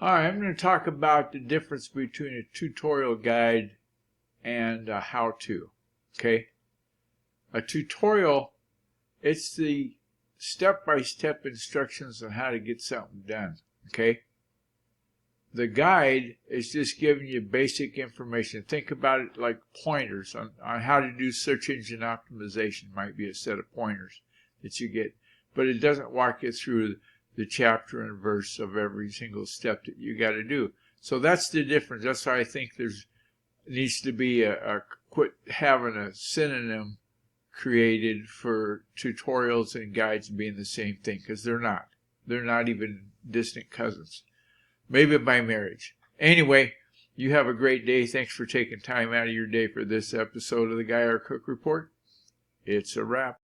Hi, I'm going to talk about the difference between a tutorial guide and a how-to. Okay? A tutorial, it's the step-by-step instructions on how to get something done. Okay? The guide is just giving you basic information. Think about it like pointers on how to do search engine optimization. Might be a set of pointers that you get, but it doesn't walk you through the chapter and verse of every single step that you got to do. So that's the difference. That's why I think needs to be quit having a synonym created for tutorials and guides being the same thing, because they're not. They're not even distant cousins. Maybe by marriage. Anyway, you have a great day. Thanks for taking time out of your day for this episode of the Guy or Cook Report. It's a wrap.